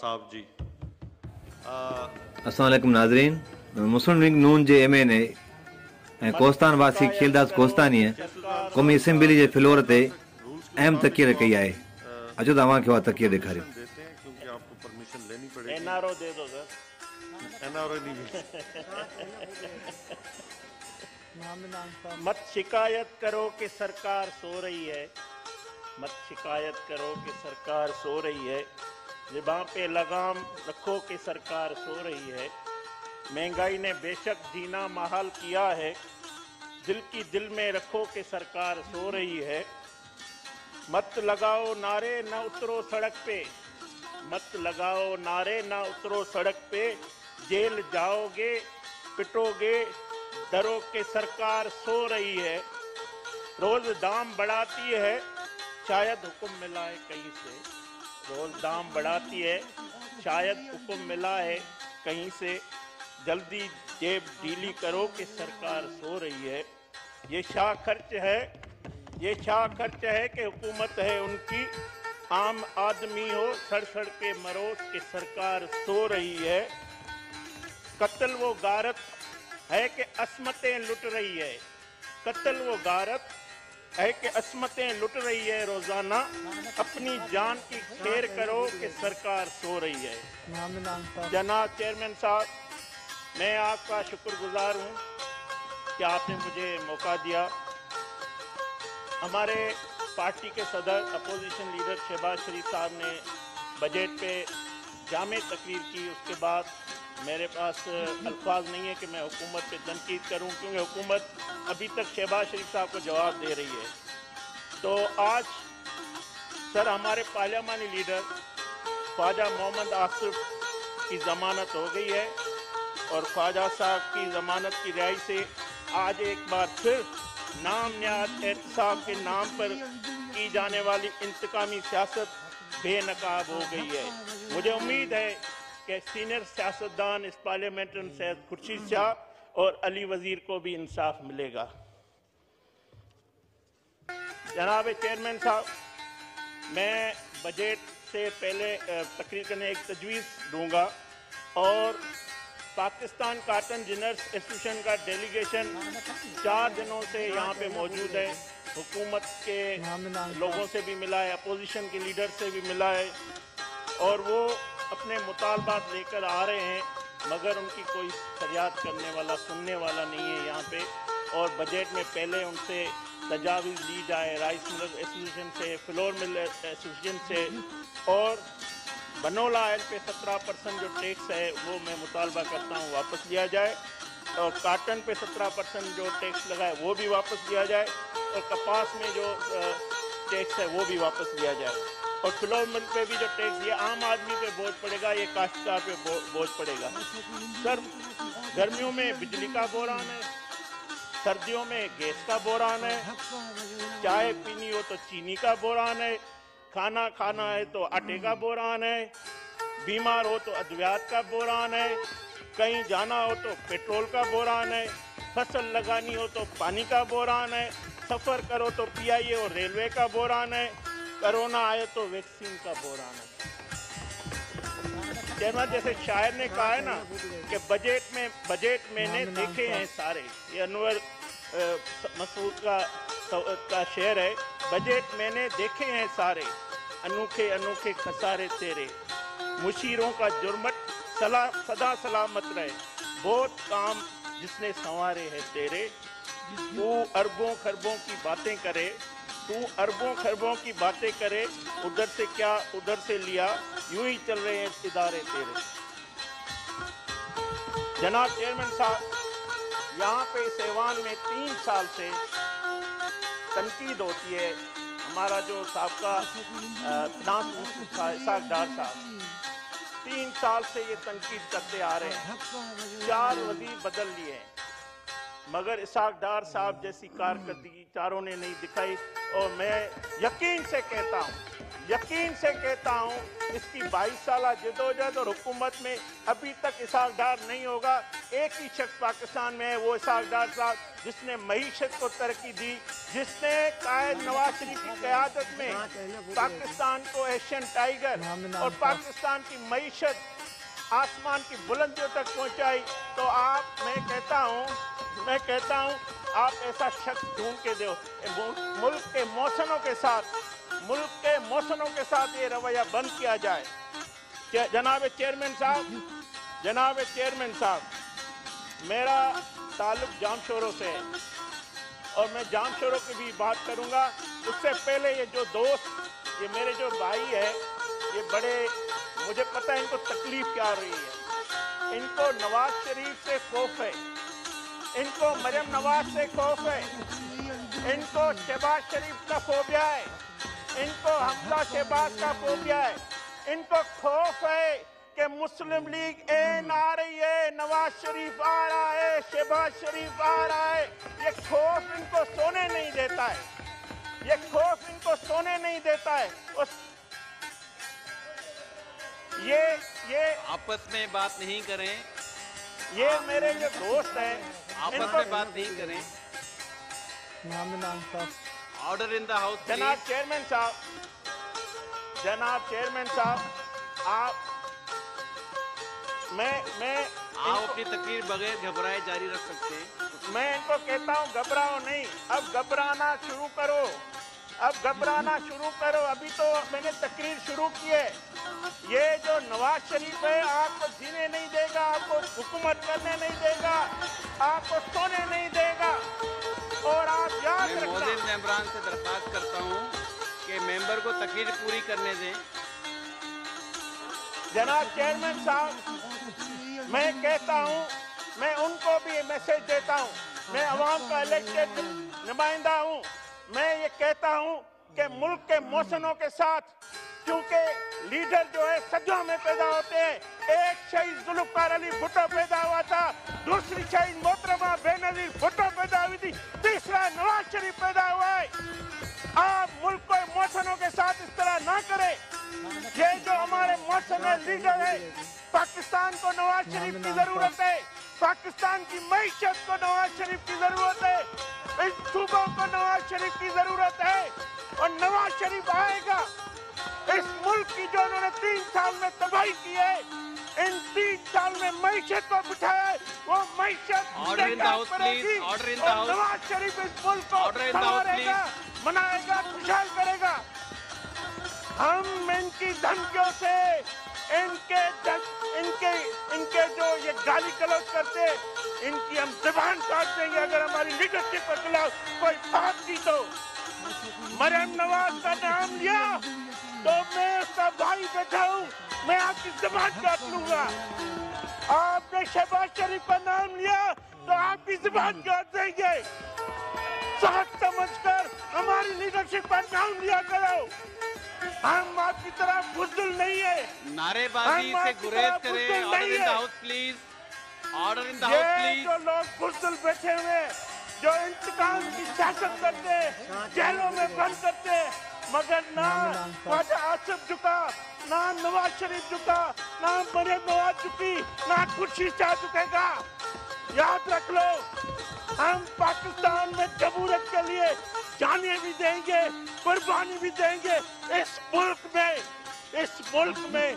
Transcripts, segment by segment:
साहब जी। अस्सलाम वालेकुम नाज़रीन। मुस्लिम लीग नून जे MN ऐं कोस्तान वासी खीलदास कोस्तानीअ क़ौमी असेंबली जे फ्लोर ते अहम तक़रीर कई आहे। अचो तव्हांखे उहा तक़रीर ॾेखारियो। देते हैं क्योंकि आपको परमिशन लेनी पड़ेगी। एनआरओ दे दो सर। एनआरओ नहीं मत शिकायत करो कि सरकार सो रही है, मत शिकायत करो कि सरकार सो रही है, ज़बान पे लगाम रखो कि सरकार सो रही है। महंगाई ने बेशक जीना महाल किया है, दिल की दिल में रखो कि सरकार सो रही है। मत लगाओ नारे न उतरो सड़क पे, मत लगाओ नारे न उतरो सड़क पे, जेल जाओगे पिटोगे डरो कि सरकार सो रही है। रोज दाम बढ़ाती है शायद हुक्म मिला है कहीं से, रोज दाम बढ़ाती है शायद हुक्म मिला है कहीं से, जल्दी जेब ढीली करो कि सरकार सो रही है। ये शाह खर्च है, ये शाह खर्च है कि हुकूमत है उनकी, आम आदमी हो सड़ सड़ के मरो कि सरकार सो रही है। कत्ल वो गारत है कि असमतें लुट रही है, कत्ल वो गारत है कि असमतें लुट रही है रोजाना, अपनी जान की खैर करो कि सरकार सो रही है। जनाब चेयरमैन साहब, मैं आपका शुक्रगुजार हूँ कि आपने मुझे मौका दिया। हमारे पार्टी के सदर अपोजिशन लीडर शहबाज शरीफ साहब ने बजट पे जामे तकरीर की, उसके बाद मेरे पास अल्फाज नहीं है कि मैं हुकूमत पे तनकीद करूं, क्योंकि हुकूमत अभी तक शहबाज शरीफ साहब को जवाब दे रही है। तो आज सर हमारे पार्लियामानी लीडर ख्वाजा मोहम्मद आसिफ की ज़मानत हो गई है और ख्वाजा साहब की ज़मानत की रिहाई से आज एक बार फिर नाम निहाद एहतसाब के नाम पर की जाने वाली इंतकामी सियासत बेनकाब हो गई है। मुझे उम्मीद है कि सीनियर सियासतदान इस पार्लियामेंट्रियन सैयद खुर्शीद शाह और अली वजीर को भी इंसाफ मिलेगा। जनाब चेयरमैन साहब, मैं बजट से पहले तकरीर करने एक तजवीज़ दूंगा और पाकिस्तान काटन जिनर्स एसोसिएशन का डेलीगेशन 4 दिनों से यहाँ पे मौजूद है, हुकूमत के लोगों से भी मिला है, अपोजिशन के लीडर से भी मिला है और वो अपने मुतालबात लेकर आ रहे हैं, मगर उनकी कोई फरियाद करने वाला सुनने वाला नहीं है यहाँ पे। और बजट में पहले उनसे तजावीज़ ली जाए राइस मिलर एसोसिएशन से, फ्लोर मिलर एसोसिएशन से, और बनोला ऑयल पे 17% जो टैक्स है वो मैं मुतालबा करता हूँ वापस लिया जाए, और काटन पे 17% जो टैक्स लगा है वो भी वापस लिया जाए, और कपास में जो टैक्स है वो भी वापस लिया जाए, और फ्लोर मिल पे भी जो टैक्स ये आम आदमी पे बोझ पड़ेगा, ये काश्तकार पे बोझ पड़ेगा। सर गर्मियों में बिजली का बोरान है, सर्दियों में गैस का बोरान है, चाय पीनी हो तो चीनी का बोरान है, खाना खाना है तो आटे का बोरान है, बीमार हो तो अद्वियात का बोरान है, कहीं जाना हो तो पेट्रोल का बोरान है, फसल लगानी हो तो पानी का बोरान है, सफ़र करो तो PIA और रेलवे का बोरान है, कोरोना आए तो वैक्सीन का बोरान है। जैसे शायर ने कहा है ना कि बजट मैंने देखे हैं सारे, ये अनवर मसूद का शेर है, बजट मैंने देखे हैं सारे, अनोखे अनोखे खसारे तेरे, मुशीरों का जुर्मट सदा सलामत रहे, बहुत काम जिसने संवारे हैं तेरे, तू अरबों खरबों की बातें करे, तू अरबों खरबों की बातें करे, उधर से क्या उधर से लिया, यूं ही चल रहे हैं इदारे तेरे। जनाब चेयरमैन साहब, यहाँ पे इस ऐवान में 3 साल से तनकीद होती है, हमारा जो साबका फिनांस मिनिस्टर इसाक डार साहब 3 साल से ये तनकीद करते आ रहे हैं, 4 वजीर बदल लिए हैं, मगर इसाक डार साहब जैसी कारकर्दगी चारों ने नहीं दिखाई। और मैं यकीन से कहता हूँ इसकी 22 साल जदोजहद और हुकूमत में अभी तक इसाक डार नहीं होगा। एक ही शख्स पाकिस्तान में है, वो इसाक डार साहब, जिसने मईशत को तरक्की दी, जिसने कायद नवाज शरीफ की क़यादत में पाकिस्तान को एशियन टाइगर और पाकिस्तान की मईशत आसमान की बुलंदियों तक पहुंचाई। तो मैं कहता हूं आप ऐसा शख्स ढूंढ के दो। मुल्क के मौसनों के साथ ये रवैया बंद किया जाए। जनाब चेयरमैन साहब, मेरा ताल्लुक जामशोरों से है और मैं जामशोरों की भी बात करूंगा। उससे पहले ये जो दोस्त, ये मेरे जो भाई है, ये बड़े, मुझे पता है इनको तकलीफ क्या हो रही है। इनको नवाज शरीफ से खौफ है, इनको मरियम नवाज से खौफ है, इनको शहबाज शरीफ का फोबिया है, इनको हमजा शहबाज का फोबिया है, इनको खौफ है कि मुस्लिम लीग एन आ रही है, नवाज शरीफ आ रहा है, शहबाज शरीफ आ रहा है। ये खौफ इनको सोने नहीं देता है, ये खौफ इनको सोने नहीं देता है। ये आपस में बात नहीं करें, ये मेरे जो दोस्त हैं आपस में बात नहीं करें। Order in the house. जनाब चेयरमैन साहब, आप आप अपनी तकरीर बगैर घबराए जारी रख सकते हैं। मैं इनको कहता हूँ घबराओ नहीं, अब घबराना शुरू करो, अभी तो मैंने तकरीर शुरू की है। ये जो नवाज शरीफ है आपको जीने नहीं देगा, आपको हुकूमत करने नहीं देगा, आपको सोने नहीं देगा। और आप याद मैं रखना, मौजूद मेंबरान से दरख्वास्त करता हूँ कि मेंबर को तकरीर पूरी करने दें। जनाब चेयरमैन साहब, मैं कहता हूँ, मैं उनको भी मैसेज देता हूँ, मैं अवाम का इलेक्टेड नुमाइंदा हूँ। मैं ये कहता हूँ कि मुल्क के मौसनों के साथ, क्योंकि लीडर जो है सदियों में पैदा होते हैं। एक शहीद जुल्फ़िकार अली भुट्टो पैदा हुआ था, दूसरी शहीद मोहतरमा बेनज़ीर भुट्टो पैदा हुई थी, तीसरा नवाज शरीफ पैदा हुआ है। आप मुल्क को मौसनों के साथ इस तरह ना करें। ये जो हमारे मौसम लीडर है, पाकिस्तान को नवाज शरीफ की जरूरत है, पाकिस्तान की मईशत को नवाज शरीफ की जरूरत है, इस सूबों को नवाज शरीफ की जरूरत है। और नवाज शरीफ आएगा। इस मुल्क की जो उन्होंने 3 साल में तबाही की है, इन 3 साल में मईशत को बिठाया है, वो मईशत पड़ेगी और नवाज शरीफ इस मुल्क को संवारेगा, मनाएगा, खुशहाल करेगा। हम इनकी धमकियों से, इनके जो ये गाली गलौज करते, इनकी हम जुबान काट देंगे अगर हमारी लीडरशिप के खिलाफ कोई बात की। तो मरियम नवाज का नाम लिया तो मैं उसका भाई बैठा हूँ, मैं आपकी जुबान काट लूंगा। आपने शहबाज शरीफ का नाम लिया तो आपकी जुबान काट देंगे। सोच समझकर हमारी लीडरशिप का नाम लिया करो। हम आपकी तरह बुज़दिल नहीं है। नारेबाजी से गुरेज करें। Order in the house please, order in the house please. जो लोग बुज़दिल बैठे हुए, जो इंतकाम की सियासत करते, जेलों में बंद करते, मगर ना ख्वाजा आसिफ झुका, ना नवाज शरीफ झुका, ना मरियम नवाज झुकी, ना खुर्शीद शाह झुकेगा। याद रख लो, हम पाकिस्तान में जमहूरियत के लिए जाने भी देंगे, कुर्बानी भी देंगे। इस मुल्क में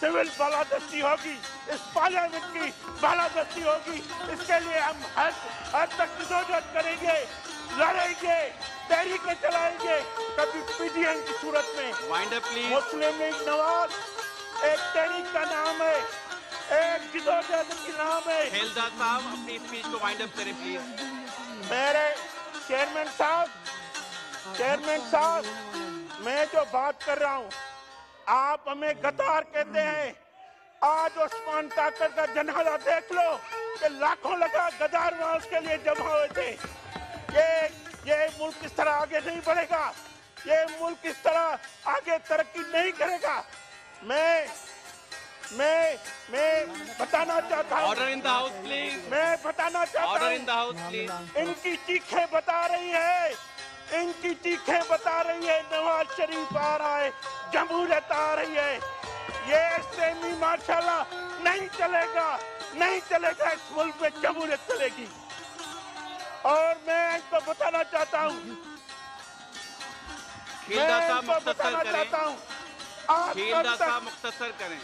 सिविल बालादस्ती होगी, इस पार्लियामेंट की बालादस्ती होगी। इसके लिए हम हद तक जदोजहद करेंगे, लड़ेंगे, तहरीकें चलाएंगे। कभी पीडीएम की सूरत में, मुस्लिम लीग नवाज एक तहरीक का नाम है, एक जदोजहद की नाम है। खेलदार साहब अपनी स्पीच को वाइंड अप करें प्लीज। मेरे चेयरमैन साहब, मैं जो बात कर रहा हूँ, आप हमें गद्दार कहते हैं। आज उस्मान ताकर का जनाजा देख लो कि लाखों लगा गद्दार वहां उसके लिए जमा हुए थे। ये मुल्क इस तरह आगे नहीं बढ़ेगा, ये मुल्क इस तरह आगे तरक्की नहीं करेगा। मैं बताना चाहता हूँ, Order in the house, please. मैं बताना चाहता Order हूँ, in the house, please. इनकी चीखें बता रही है, इनकी चीखें बता रही है नवाज शरीफ आ रहा है, जमहूरियत आ रही है। ये सेमी माशाल्लाह नहीं चलेगा, नहीं चलेगा, इस मुल्क में जमहूरियत चलेगी। और मैं इनको बताना चाहता हूँ, खीलदा मैं साहब इनको मुख्तसर बताना करें। चाहता हूँ, आज खीलदा कब साहब तक, मुख्तसर करें।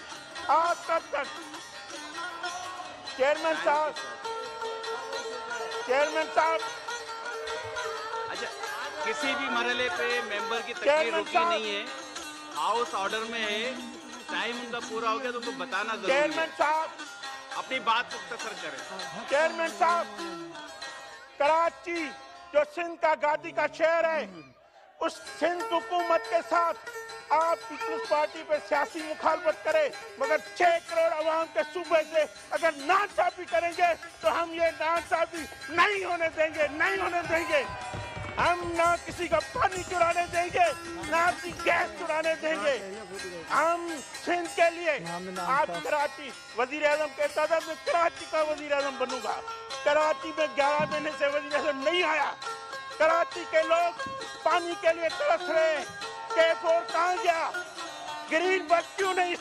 आज कब तक चेयरमैन साहब, अच्छा, किसी भी मरहले पे मेंबर की तकरीर चेयरमैन रुकी साहब। नहीं है, हाउस ऑर्डर में है, टाइम उनका पूरा हो गया तो उनको बताना जरूरी है। चेयरमैन साहब, अपनी बात मुख्तसर करें। चेयरमैन साहब, कराची जो सिंध का गादी का शहर है, उस सिंध हुकूमत के साथ आप पीपल्स पार्टी पे सियासी मुखालफत करें, मगर 6 करोड़ अवाम के सूबे से अगर नाइंसाफी करेंगे तो हम ये नाइंसाफी नहीं होने देंगे, नहीं होने देंगे। हम ना किसी का पानी चुराने देंगे, ना अपनी गैस चुराने देंगे। हम सिंध के लिए, आप कराची, वजीर आजम कहता था मैं कराची का वजीर आजम बनूंगा, कराची में 11 महीने से वजीर आजम नहीं आया। कराची के लोग पानी के लिए तरस रहे हैं। K4 कहाँ गया? ग्रीन बस क्यों नहीं,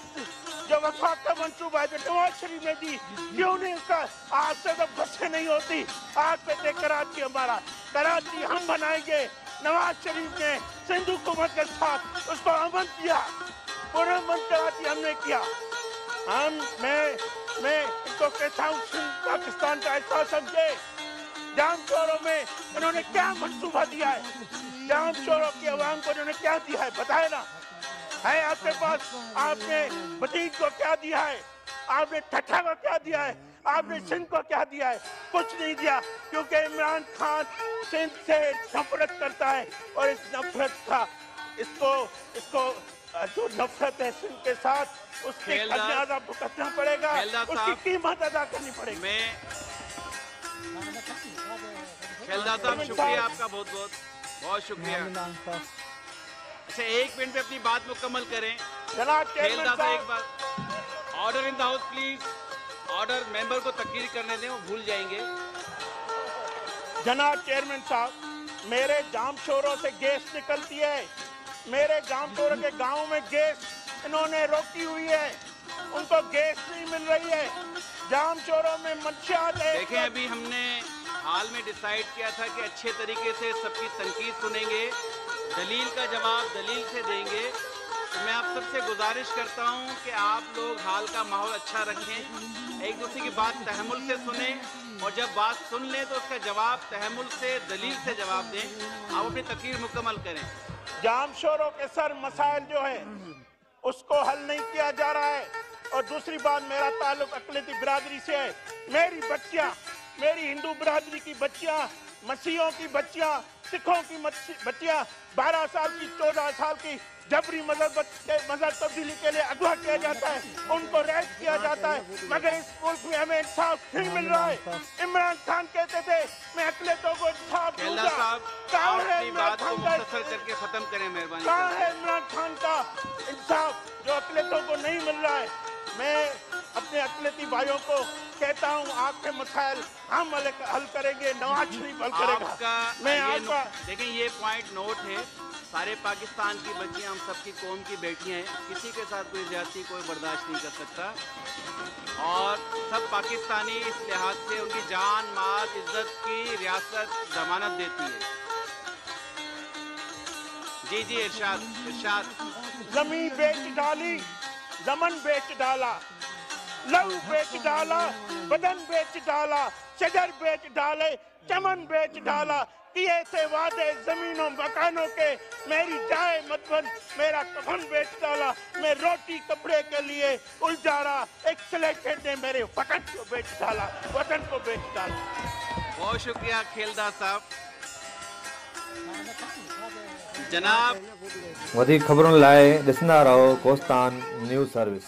जो वफाक का मंसूबा है जो नवाज शरीफ ने दी, क्यों नहीं उसका? आज से तो बसें नहीं होती। आज पे थे कराची हमारा, कराची हम बनाएंगे। नवाज शरीफ ने सिंध हुकूमत के साथ उसको अमन किया, पूरे अमन कराची हमने किया। मैं इनको कहता हूँ, सिंध पाकिस्तान का हिस्सा समझे। जाम चोरों में इन्होंने क्या मंसूबा दिया है? जाम चोरों की आवाम को इन्होंने क्या दिया है बताए ना? है आपके पास? आपने बतीक को क्या दिया है? आपने ठट्ठा को क्या दिया है? आपने सिंध को क्या दिया है? कुछ नहीं दिया, क्योंकि इमरान खान सिंध से नफरत करता है। और इस नफरत का इसको जो नफरत है सिंध के साथ, उसके खमियाजा भुगतना पड़ेगा, उसकी कीमत अदा करनी पड़ेगी। खेलदा साहब शुक्रिया आपका, बहुत बहुत बहुत शुक्रिया। अच्छा, 1 मिनट में अपनी बात मुकम्मल करें। जनाब खेलदा चेयरमैन साहब एक साहब, बार order in the house please. Order, member को तकरीर करने दें, वो भूल जाएंगे। जनाब चेयरमैन साहब, मेरे जाम शोरों से गैस निकलती है, मेरे जाम शोरों के गाँव में गैस इन्होंने रोकी हुई है, उनको गैस नहीं मिल रही है। जाम शोरों में मंशियात है। देखें, अभी हमने हाल में डिसाइड किया था कि अच्छे तरीके से सबकी तनकीद सुनेंगे, दलील का जवाब दलील से देंगे। तो मैं आप सबसे गुजारिश करता हूं कि आप लोग हाल का माहौल अच्छा रखें, एक दूसरे की बात तहम्मुल से सुने, और जब बात सुन लें तो उसका जवाब तहम्मुल से, दलील से जवाब दें। आप अपनी तकरीर मुकम्मल करें। जाम शोरों के सर मसाइल जो है उसको हल नहीं किया जा रहा है। और दूसरी बात, मेरा ताल्लुक अक़लियती बिरादरी से है। मेरी बच्चियाँ, मेरी हिंदू बिरादरी की बच्चियाँ, मसीहों की बच्चियाँ, सिखों की बच्चियाँ 12 साल की, 14 साल की जबरी मजहब तब्दीली के लिए अगवा किया जाता है, उनको रेप किया जाता है, मगर इस मुल्क में हमें इंसाफ नहीं मिल रहा है। इमरान खान कहते थे मैं अक़लियतों को इंसाफ दूंगा। कहाँ है इमरान खान का? करके खत्म करें मेहरबानी। कहाँ है इमरान खान का इंसाफ जो अक़लियतों को नहीं मिल रहा है? मैं अपने अक़लियती भाइयों को कहता हूँ, आपके मसाइल हम हल करेंगे, नवाज शरीफ हल करेगा। मैं आपका देखें, ये पॉइंट नोट है, सारे पाकिस्तान की बच्चियां, हम सबकी कौम की बेटियां हैं, किसी के साथ कोई ज्यादती कोई बर्दाश्त नहीं कर सकता। और सब पाकिस्तानी इस लिहाज से उनकी जान, माल, इज्जत की रियासत जमानत देती है। जी जी, इरशाद। जमीन बेच डाली, जमन बेच डाला, लहू बेच डाला, बदन बेच डाला, शजर बेच डाले, चमन बेच डाला, किए थे वादे जमीनों मकानों के, मेरी जाए मतबन, मेरा कफन बेच डाला, मैं रोटी कपड़े के लिए उलझा रहा, एक सिलेक्टेड ने मेरे वतन को बेच डाला, वतन को बेच डाला। बहुत शुक्रिया खेलदा साहब। जनाब, वधीक ख़बरुनि लाइ ॾिसंदा रहो कोस्तान न्यूज़ सर्विस।